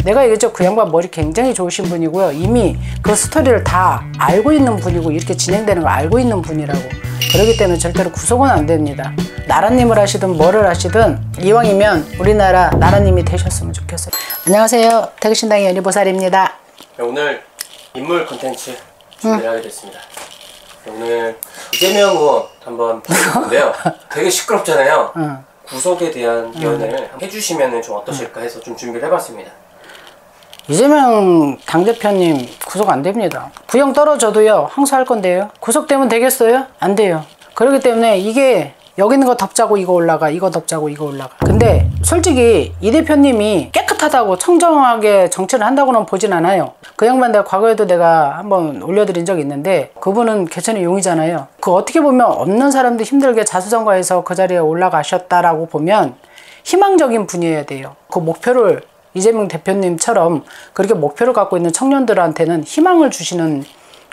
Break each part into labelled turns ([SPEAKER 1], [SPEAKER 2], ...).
[SPEAKER 1] 내가 얘기했죠. 그 양반 머리 굉장히 좋으신 분이고요. 이미 그 스토리를 다 알고 있는 분이고 이렇게 진행되는 걸 알고 있는 분이라고. 그렇기 때문에 절대로 구속은 안 됩니다. 나라님을 하시든 뭐를 하시든 이왕이면 우리나라 나라님이 되셨으면 좋겠어요. 안녕하세요. 태극신당의 연희보살입니다.
[SPEAKER 2] 오늘 인물 콘텐츠 준비를 하게 됐습니다. 오늘 이재명 의원 한번 보는데요. 되게 시끄럽잖아요. 구속에 대한 예언을 해주시면 좀 어떠실까 해서 좀 준비를 해봤습니다.
[SPEAKER 1] 이재명 당대표님 구속 안 됩니다. 부영 떨어져도요 항소할 건데요. 구속되면 되겠어요? 안 돼요. 그렇기 때문에 이게 여기 있는 거 덮자고 이거 올라가, 이거 덮자고 이거 올라가. 근데 솔직히 이 대표님이 깨끗하다고 청정하게 정치를 한다고는 보진 않아요. 그 양반 내가 과거에도 내가 한번 올려드린 적이 있는데 그분은 개천의 용이잖아요. 그 어떻게 보면 없는 사람도 힘들게 자수성가해서 그 자리에 올라가셨다라고 보면 희망적인 분이어야 돼요. 그 목표를 이재명 대표님처럼 그렇게 목표를 갖고 있는 청년들한테는 희망을 주시는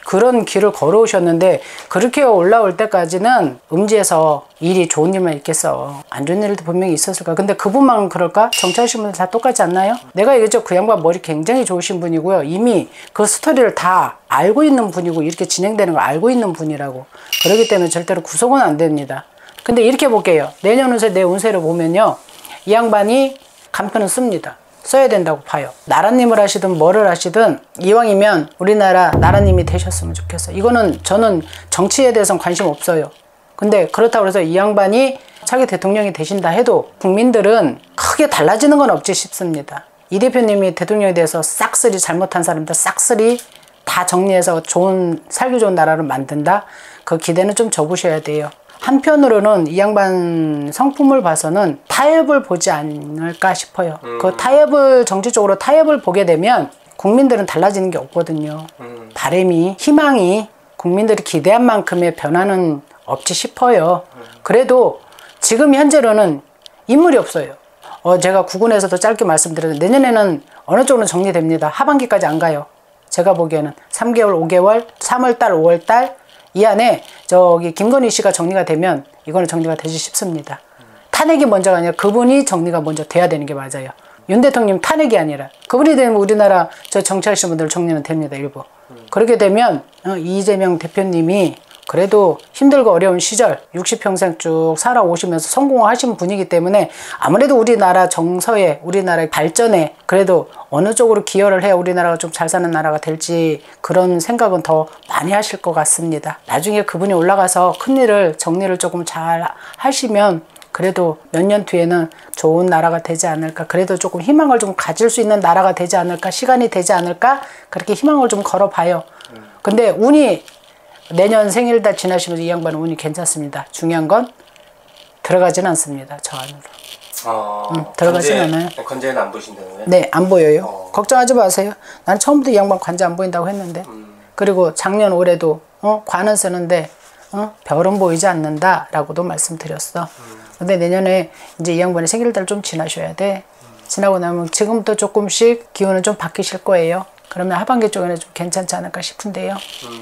[SPEAKER 1] 그런 길을 걸어오셨는데 그렇게 올라올 때까지는 음지에서 일이 좋은 일만 있겠어. 안 좋은 일도 분명히 있었을 거야. 근데 그분만 그럴까? 정치하시는 분들 다 똑같지 않나요? 내가 얘기했죠. 그 양반 머리 굉장히 좋으신 분이고요. 이미 그 스토리를 다 알고 있는 분이고 이렇게 진행되는 걸 알고 있는 분이라고. 그렇기 때문에 절대로 구속은 안 됩니다. 근데 이렇게 볼게요. 내년 운세 내 운세를 보면요. 이 양반이 간편은 씁니다. 써야 된다고 봐요. 나라님을 하시든 뭐를 하시든 이왕이면 우리나라 나라님이 되셨으면 좋겠어요. 이거는 저는 정치에 대해서는 관심 없어요. 근데 그렇다고 해서 이 양반이 차기 대통령이 되신다 해도 국민들은 크게 달라지는 건 없지 싶습니다. 이 대표님이 대통령에 대해서 싹쓸이 잘못한 사람들 싹쓸이 다 정리해서 살기 좋은 나라를 만든다? 그 기대는 좀 접으셔야 돼요. 한편으로는 이 양반 성품을 봐서는 타협을 보지 않을까 싶어요. 그 타협을 정치적으로 타협을 보게 되면 국민들은 달라지는 게 없거든요. 바람이 희망이 국민들이 기대한 만큼의 변화는 없지 싶어요. 그래도 지금 현재로는 인물이 없어요. 제가 구군에서도 짧게 말씀드렸는데 내년에는 어느 쪽으로 정리됩니다. 하반기까지 안 가요. 제가 보기에는 3개월, 5개월, 3월달, 5월달 이 안에 저기 김건희 씨가 정리가 되면 이거는 정리가 되지 싶습니다. 탄핵이 먼저가 아니라 그분이 정리가 먼저 돼야 되는 게 맞아요. 윤 대통령 탄핵이 아니라 그분이 되면 우리나라 저 정치하시는 분들 정리는 됩니다. 일부. 그렇게 되면 이재명 대표님이 그래도 힘들고 어려운 시절 60평생 쭉 살아오시면서 성공하신 분이기 때문에 아무래도 우리나라 정서에 우리나라의 발전에 그래도 어느 쪽으로 기여를 해야 우리나라가 좀 잘 사는 나라가 될지 그런 생각은 더 많이 하실 것 같습니다. 나중에 그분이 올라가서 큰일을 정리를 조금 잘 하시면 그래도 몇 년 뒤에는 좋은 나라가 되지 않을까, 그래도 조금 희망을 좀 가질 수 있는 나라가 되지 않을까, 시간이 되지 않을까 그렇게 희망을 좀 걸어봐요. 근데 운이 내년 생일달 지나시면서 이 양반은 운이 괜찮습니다. 중요한 건 들어가진 않습니다. 저 안으로. 들어가진 않아요.
[SPEAKER 2] 관제는 안 보신다는 거예요?
[SPEAKER 1] 네, 안 보여요. 걱정하지 마세요. 난 처음부터 이 양반 관제 안 보인다고 했는데 그리고 작년 올해도 관은 쓰는데 별은 보이지 않는다 라고도 말씀드렸어. 근데 내년에 이제 이 양반의 생일달 좀 지나셔야 돼. 지나고 나면 지금부터 조금씩 기운은 좀 바뀌실 거예요. 그러면 하반기 쪽에는 좀 괜찮지 않을까 싶은데요.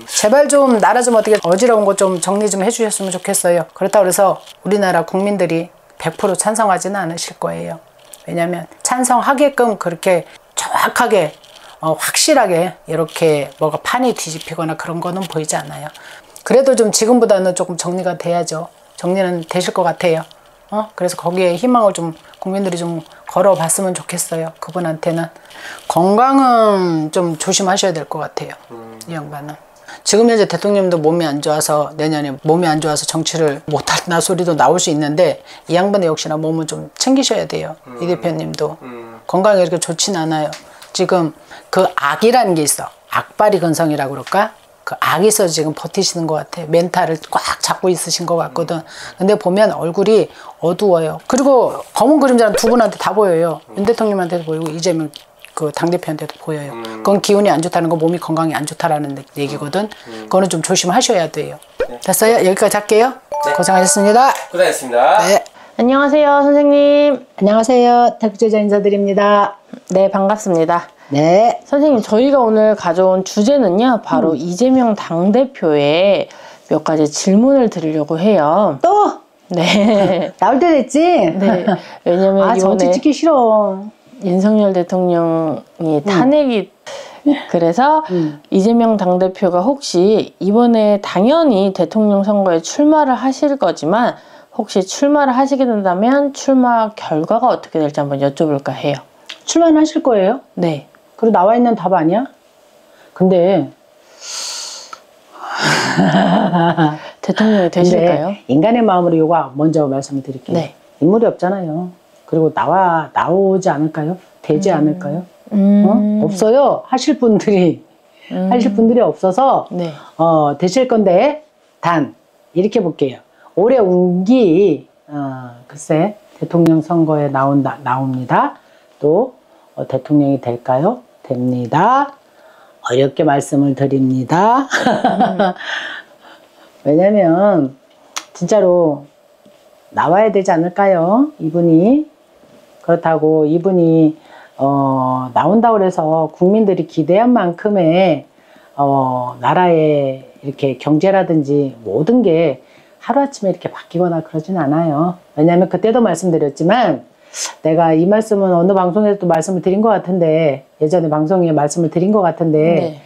[SPEAKER 1] 제발 좀 나라 좀 어떻게 어지러운 거 좀 정리 좀 해주셨으면 좋겠어요. 그렇다고 해서 우리나라 국민들이 100% 찬성하지는 않으실 거예요. 왜냐하면 찬성하게끔 그렇게 정확하게 확실하게 이렇게 뭐가 판이 뒤집히거나 그런 거는 보이지 않아요. 그래도 좀 지금보다는 조금 정리가 돼야죠. 정리는 되실 것 같아요. 그래서 거기에 희망을 좀 국민들이 좀 걸어봤으면 좋겠어요. 그분한테는. 건강은 좀 조심하셔야 될 것 같아요. 이 양반은. 지금 현재 대통령도 몸이 안 좋아서 내년에 몸이 안 좋아서 정치를 못한다 소리도 나올 수 있는데 이 양반은 역시나 몸을 좀 챙기셔야 돼요. 이 대표님도. 건강이 이렇게 좋진 않아요. 지금 그 악이라는 게 있어. 악발이 근성이라고 그럴까? 그 악에서 지금 버티시는 것 같아. 멘탈을 꽉 잡고 있으신 것 같거든. 근데 보면 얼굴이 어두워요. 그리고 검은 그림자는 두 분한테 다 보여요. 윤 대통령한테도 보이고 이재명 그 당대표한테도 보여요. 그건 기운이 안 좋다는 거, 몸이 건강이 안 좋다라는 얘기거든. 그거는 좀 조심하셔야 돼요. 됐어요? 여기까지 할게요. 네. 고생하셨습니다.
[SPEAKER 2] 고생하셨습니다.
[SPEAKER 1] 네.
[SPEAKER 3] 안녕하세요, 선생님.
[SPEAKER 1] 안녕하세요. 태극제자 인사드립니다.
[SPEAKER 3] 네, 반갑습니다.
[SPEAKER 1] 네.
[SPEAKER 3] 선생님, 저희가 오늘 가져온 주제는요, 바로 이재명 당대표의 몇 가지 질문을 드리려고 해요.
[SPEAKER 1] 또?
[SPEAKER 3] 네.
[SPEAKER 1] 나올 때 됐지?
[SPEAKER 3] 네. 왜냐면
[SPEAKER 1] 정치
[SPEAKER 3] 이번에
[SPEAKER 1] 찍기 싫어.
[SPEAKER 3] 윤석열 대통령이 탄핵이 그래서 이재명 당대표가 혹시 이번에 당연히 대통령 선거에 출마를 하실 거지만 혹시 출마를 하시게 된다면 출마 결과가 어떻게 될지 한번 여쭤볼까 해요.
[SPEAKER 1] 출마는 하실 거예요?
[SPEAKER 3] 네.
[SPEAKER 1] 그리고 나와 있는 답 아니야? 근데
[SPEAKER 3] 대통령이 되실까요?
[SPEAKER 1] 근데 인간의 마음으로 요거 먼저 말씀을 드릴게요.
[SPEAKER 3] 네.
[SPEAKER 1] 인물이 없잖아요. 그리고 나오지 않을까요? 되지 않을까요? 없어요. 하실 분들이 없어서
[SPEAKER 3] 네.
[SPEAKER 1] 되실 건데 단 이렇게 볼게요. 올해 운기 글쎄 대통령 선거에 나옵니다. 또 대통령이 될까요? 됩니다. 어렵게 말씀을 드립니다. 왜냐면 진짜로 나와야 되지 않을까요? 이분이. 그렇다고 이분이 나온다고 그래서 국민들이 기대한 만큼의 나라의 이렇게 경제라든지 모든 게 하루아침에 이렇게 바뀌거나 그러진 않아요. 왜냐하면 그때도 말씀드렸지만 내가 이 말씀은 어느 방송에서도 말씀을 드린 것 같은데 예전에 방송에 말씀을 드린 것 같은데
[SPEAKER 3] 네.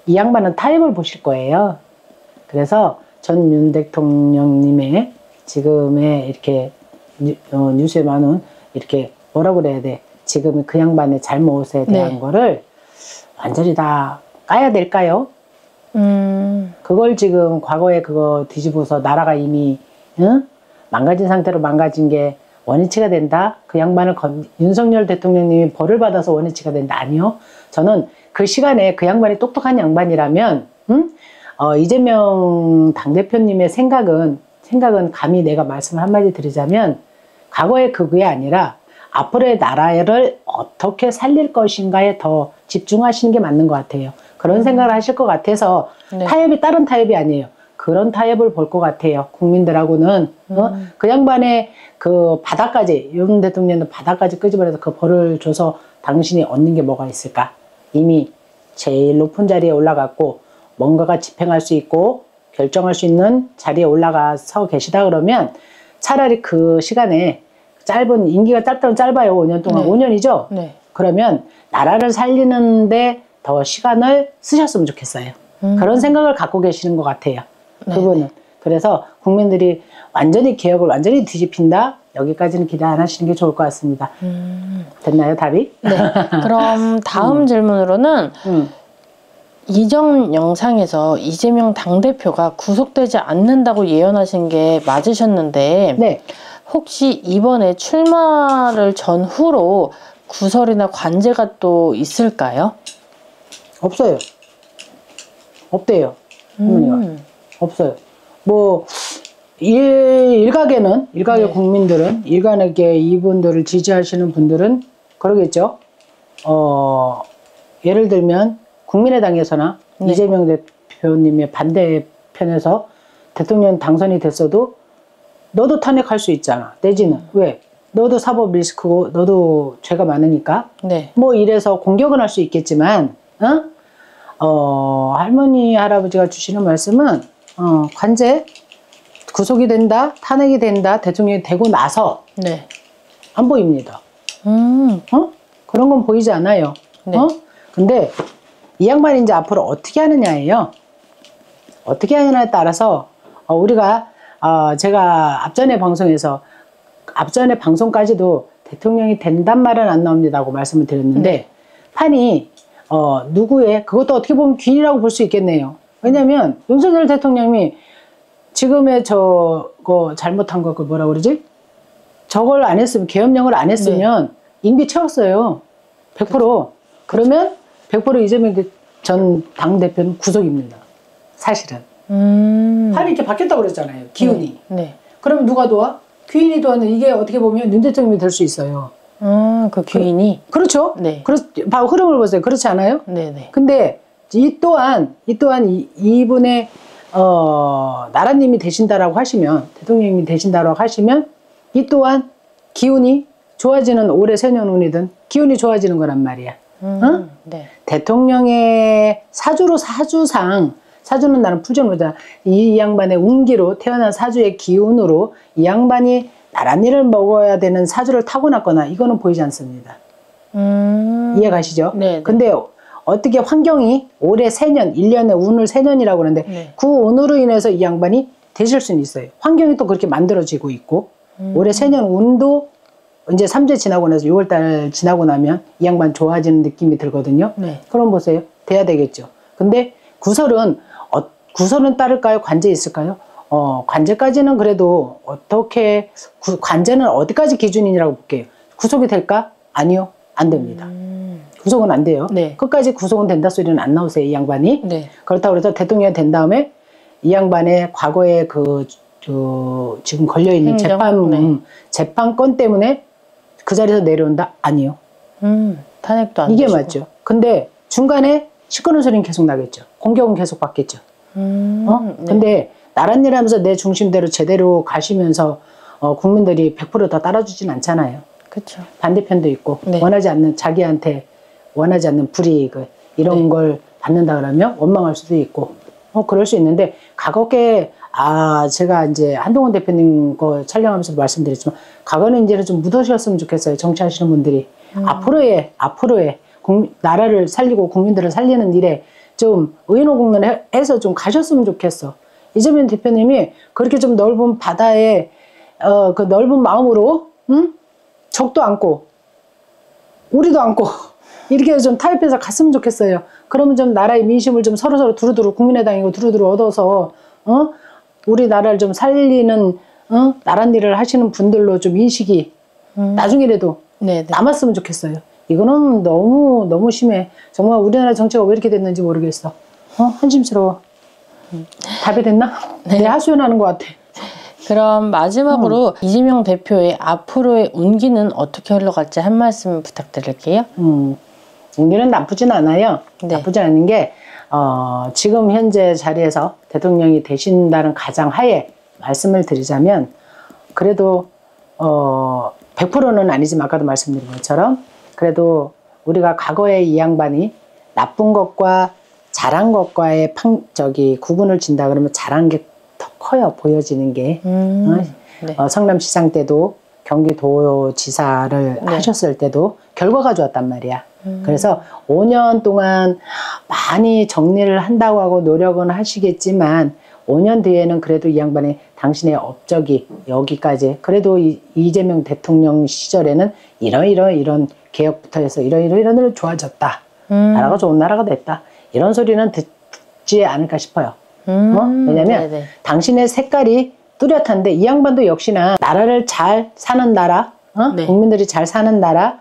[SPEAKER 1] 이 양반은 타협을 보실 거예요. 그래서 전 윤 대통령님의 지금의 이렇게 뉴스에 많은 이렇게 뭐라고 그래야 돼? 지금 그 양반의 잘못에 대한
[SPEAKER 3] 네.
[SPEAKER 1] 거를 완전히 다 까야 될까요? 그걸 지금 과거에 그거 뒤집어서 나라가 이미 망가진 상태로 망가진 게 원위치가 된다? 그 양반을 윤석열 대통령님이 벌을 받아서 원위치가 된다? 아니요. 저는 그 시간에 그 양반이 똑똑한 양반이라면 이재명 당대표님의 생각은 감히 내가 말씀을 한마디 드리자면 과거의 그게 아니라 앞으로의 나라를 어떻게 살릴 것인가에 더 집중하시는 게 맞는 것 같아요. 그런 생각을 하실 것 같아서
[SPEAKER 3] 네.
[SPEAKER 1] 타협이 다른 타협이 아니에요. 그런 타협을 볼 것 같아요. 국민들하고는 그 양반의 그 바닥까지 윤 대통령도 바닥까지 끄집어내서 그 벌을 줘서 당신이 얻는 게 뭐가 있을까? 이미 제일 높은 자리에 올라갔고 뭔가가 집행할 수 있고 결정할 수 있는 자리에 올라가서 계시다 그러면 차라리 그 시간에 짧은 임기가 짧다면 짧아요. 5년 동안.
[SPEAKER 3] 네.
[SPEAKER 1] 5년이죠?
[SPEAKER 3] 네.
[SPEAKER 1] 그러면 나라를 살리는데 더 시간을 쓰셨으면 좋겠어요. 그런 생각을 갖고 계시는 것 같아요. 그분은. 그래서 국민들이 완전히 개혁을 완전히 뒤집힌다? 여기까지는 기대 안 하시는 게 좋을 것 같습니다. 됐나요, 답이?
[SPEAKER 3] 네. 그럼 다음 질문으로는 이전 영상에서 이재명 당대표가 구속되지 않는다고 예언하신 게 맞으셨는데
[SPEAKER 1] 네.
[SPEAKER 3] 혹시 이번에 출마를 전후로 구설이나 관제가 또 있을까요?
[SPEAKER 1] 없어요. 없대요. 할머니가. 없어요. 뭐 일각에는 일각의
[SPEAKER 3] 네.
[SPEAKER 1] 국민들은 일각에게 이분들을 지지하시는 분들은 그러겠죠. 예를 들면 국민의당에서나
[SPEAKER 3] 네.
[SPEAKER 1] 이재명 대표님의 반대편에서 대통령 당선이 됐어도 너도 탄핵할 수 있잖아. 내지는 왜? 너도 사법 리스크고 너도 죄가 많으니까.
[SPEAKER 3] 네.
[SPEAKER 1] 뭐 이래서 공격은 할 수 있겠지만 할머니 할아버지가 주시는 말씀은 관제 구속이 된다, 탄핵이 된다, 대통령이 되고 나서
[SPEAKER 3] 네.
[SPEAKER 1] 안 보입니다. 그런 건 보이지 않아요.
[SPEAKER 3] 네.
[SPEAKER 1] 근데 이 양반이 이제 앞으로 어떻게 하느냐예요. 어떻게 하느냐에 따라서 우리가 제가 앞전에 방송까지도 대통령이 된단 말은 안 나옵니다고 말씀을 드렸는데
[SPEAKER 3] 네.
[SPEAKER 1] 판이 누구의 그것도 어떻게 보면 귀인이라고 볼 수 있겠네요. 왜냐하면 윤석열 대통령이 지금의 저거 잘못한 거 그 뭐라 그러지? 저걸 안 했으면 계엄령을 안 했으면 임기 채웠어요. 100%. 그러면 100% 이재명 전 당대표는 구속입니다. 사실은. 판이 이렇게 바뀌었다고 그랬잖아요. 기운이.
[SPEAKER 3] 네.
[SPEAKER 1] 그러면 누가 도와? 귀인이 도와는 이게 어떻게 보면 윤 대통령이 될 수 있어요.
[SPEAKER 3] 그 귀인이?
[SPEAKER 1] 그렇죠?
[SPEAKER 3] 네.
[SPEAKER 1] 바로 흐름을 보세요. 그렇지 않아요?
[SPEAKER 3] 네네.
[SPEAKER 1] 근데 이 또한 이분의 나라님이 되신다라고 하시면 대통령님이 되신다라고 하시면 이 또한 기운이 좋아지는 올해 새년운이든 기운이 좋아지는 거란 말이야. 응?
[SPEAKER 3] 네.
[SPEAKER 1] 대통령의 사주는 나는 풀정로잖아. 이 양반의 운기로 태어난 사주의 기운으로 이 양반이 나랏잎을 먹어야 되는 사주를 타고났거나 이거는 보이지 않습니다. 이해 가시죠?
[SPEAKER 3] 네.
[SPEAKER 1] 근데 어떻게 환경이 올해 새년, 1년에 운을 새년이라고 그러는데
[SPEAKER 3] 네.
[SPEAKER 1] 그 운으로 인해서 이 양반이 되실 수는 있어요. 환경이 또 그렇게 만들어지고 있고 올해 새년 운도 이제 3주 지나고 나서 6월달 지나고 나면 이 양반 좋아지는 느낌이 들거든요.
[SPEAKER 3] 네.
[SPEAKER 1] 그럼 보세요. 돼야 되겠죠. 근데 구설은 구설은 따를까요? 관제 있을까요? 관제까지는 그래도 어떻게 관제는 어디까지 기준이라고 볼게요. 구속이 될까? 아니요. 안 됩니다. 구속은 안 돼요.
[SPEAKER 3] 네.
[SPEAKER 1] 끝까지 구속은 된다 소리는 안 나오세요. 이 양반이.
[SPEAKER 3] 네.
[SPEAKER 1] 그렇다고 해서 대통령이 된 다음에 이 양반의 과거에 지금 걸려있는
[SPEAKER 3] 행정?
[SPEAKER 1] 재판,
[SPEAKER 3] 네.
[SPEAKER 1] 재판건 때문에 그 자리에서 내려온다? 아니요.
[SPEAKER 3] 탄핵도 안
[SPEAKER 1] 이게
[SPEAKER 3] 되시고.
[SPEAKER 1] 맞죠. 근데 중간에 시끄러운 소리는 계속 나겠죠. 공격은 계속 받겠죠.
[SPEAKER 3] 네.
[SPEAKER 1] 근데 나랏일 하면서 내 중심대로 제대로 가시면서 국민들이 100% 다 따라주진 않잖아요.
[SPEAKER 3] 그렇죠.
[SPEAKER 1] 반대편도 있고
[SPEAKER 3] 네.
[SPEAKER 1] 원하지 않는 자기한테 원하지 않는 불이익을 이런
[SPEAKER 3] 네.
[SPEAKER 1] 걸 받는다 그러면 원망할 수도 있고 그럴 수 있는데 과거에 제가 이제 한동훈 대표님 거 촬영하면서 말씀드렸지만 과거는 이제는 좀 묻으셨으면 좋겠어요. 정치하시는 분들이 앞으로의 나라를 살리고 국민들을 살리는 일에 좀 의논공론을 해서 좀 가셨으면 좋겠어. 이재명 대표님이 그렇게 좀 넓은 바다에 그 넓은 마음으로 적도 않고 우리도 않고 이렇게 좀 타협해서 갔으면 좋겠어요. 그러면 좀 나라의 민심을 좀 서로서로 두루두루 국민의당이고 두루두루 얻어서 우리나라를 좀 살리는 나란 일을 하시는 분들로 좀 인식이 나중이라도
[SPEAKER 3] 네네.
[SPEAKER 1] 남았으면 좋겠어요. 이거는 너무 심해. 정말 우리나라 정치가 왜 이렇게 됐는지 모르겠어. 한심스러워. 답이 됐나? 내 하소연하는 것 같아.
[SPEAKER 3] 그럼 마지막으로 이재명 대표의 앞으로의 운기는 어떻게 흘러갈지 한 말씀 부탁드릴게요.
[SPEAKER 1] 운기는 나쁘진 않아요.
[SPEAKER 3] 네.
[SPEAKER 1] 나쁘지 않은 게 지금 현재 자리에서 대통령이 되신다는 가정하에 말씀을 드리자면 그래도 100%는 아니지만 아까도 말씀드린 것처럼 그래도 우리가 과거에 이 양반이 나쁜 것과 잘한 것과의 구분을 진다 그러면 잘한 게 더 커요. 보여지는 게.
[SPEAKER 3] 네.
[SPEAKER 1] 성남시장 때도 경기도지사를
[SPEAKER 3] 네.
[SPEAKER 1] 하셨을 때도 결과가 좋았단 말이야. 그래서 5년 동안 많이 정리를 한다고 하고 노력은 하시겠지만 5년 뒤에는 그래도 이 양반이 당신의 업적이 여기까지 그래도 이재명 대통령 시절에는 이런 개혁부터 해서 이런 좋아졌다. 나라가 좋은 나라가 됐다. 이런 소리는 듣지 않을까 싶어요. 왜냐면
[SPEAKER 3] 네네.
[SPEAKER 1] 당신의 색깔이 뚜렷한데 이 양반도 역시나 나라를 잘 사는 나라,
[SPEAKER 3] 네.
[SPEAKER 1] 국민들이 잘 사는 나라,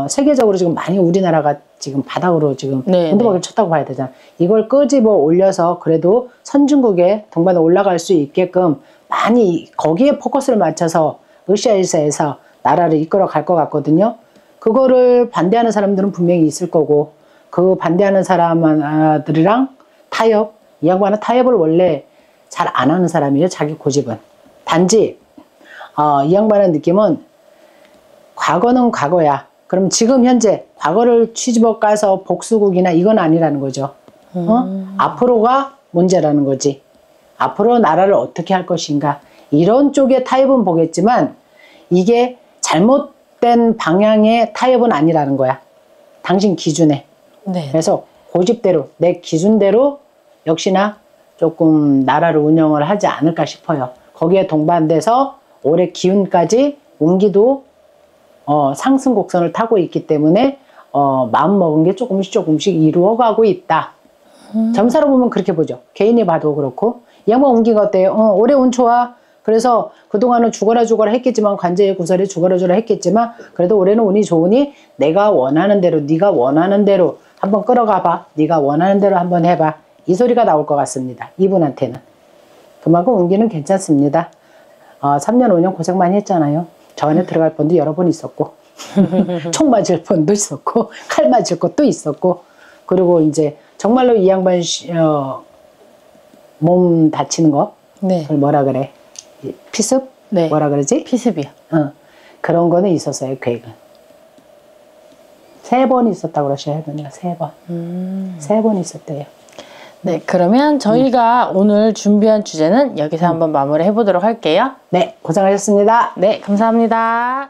[SPEAKER 1] 세계적으로 지금 많이 우리나라가 지금 바닥으로 지금
[SPEAKER 3] 네,
[SPEAKER 1] 문두박을 쳤다고 봐야 되잖아. 이걸 끄집어 올려서 그래도 선진국의 동반에 올라갈 수 있게끔 많이 거기에 포커스를 맞춰서 으쌰으쌰해서 나라를 이끌어 갈 것 같거든요. 그거를 반대하는 사람들은 분명히 있을 거고 그 반대하는 사람들이랑 타협, 이 양반은 타협을 원래 잘 안 하는 사람이에요. 자기 고집은. 단지 이 양반의 느낌은 과거는 과거야. 그럼 지금 현재 과거를 뒤집어 까서 복수국이나 이건 아니라는 거죠. 앞으로가 문제라는 거지. 앞으로 나라를 어떻게 할 것인가. 이런 쪽의 타협은 보겠지만 이게 잘못된 방향의 타협은 아니라는 거야. 당신 기준에.
[SPEAKER 3] 네.
[SPEAKER 1] 그래서 고집대로 내 기준대로 역시나 조금 나라를 운영을 하지 않을까 싶어요. 거기에 동반돼서 올해 기운까지 운기도 상승 곡선을 타고 있기 때문에 마음먹은 게 조금씩 이루어가고 있다. 점사로 보면 그렇게 보죠. 개인이 봐도 그렇고 이 양반 운기가 어때요? 올해 운 좋아. 그래서 그동안은 죽어라 했겠지만 관제의 구설에 죽어라 했겠지만 그래도 올해는 운이 좋으니 내가 원하는 대로 네가 원하는 대로 한번 끌어가봐. 네가 원하는 대로 한번 해봐. 이 소리가 나올 것 같습니다. 이분한테는. 그만큼 운기는 괜찮습니다. 3년 5년 고생 많이 했잖아요. 저 안에 들어갈 뻔도 여러 번 있었고 총 맞을 뻔도 있었고 칼 맞을 것도 있었고 그리고 이제 정말로 이 양반 몸 다치는 거
[SPEAKER 3] 네.
[SPEAKER 1] 그걸 뭐라 그래? 피습?
[SPEAKER 3] 네.
[SPEAKER 1] 뭐라 그러지?
[SPEAKER 3] 피습이요.
[SPEAKER 1] 그런 거는 있었어요. 계획은. 3번 있었다고 그러셔야 되나? 3번. 3번 있었대요.
[SPEAKER 3] 네, 그러면 저희가 오늘 준비한 주제는 여기서 한번 마무리 해보도록 할게요.
[SPEAKER 1] 네, 고생하셨습니다.
[SPEAKER 3] 네, 감사합니다.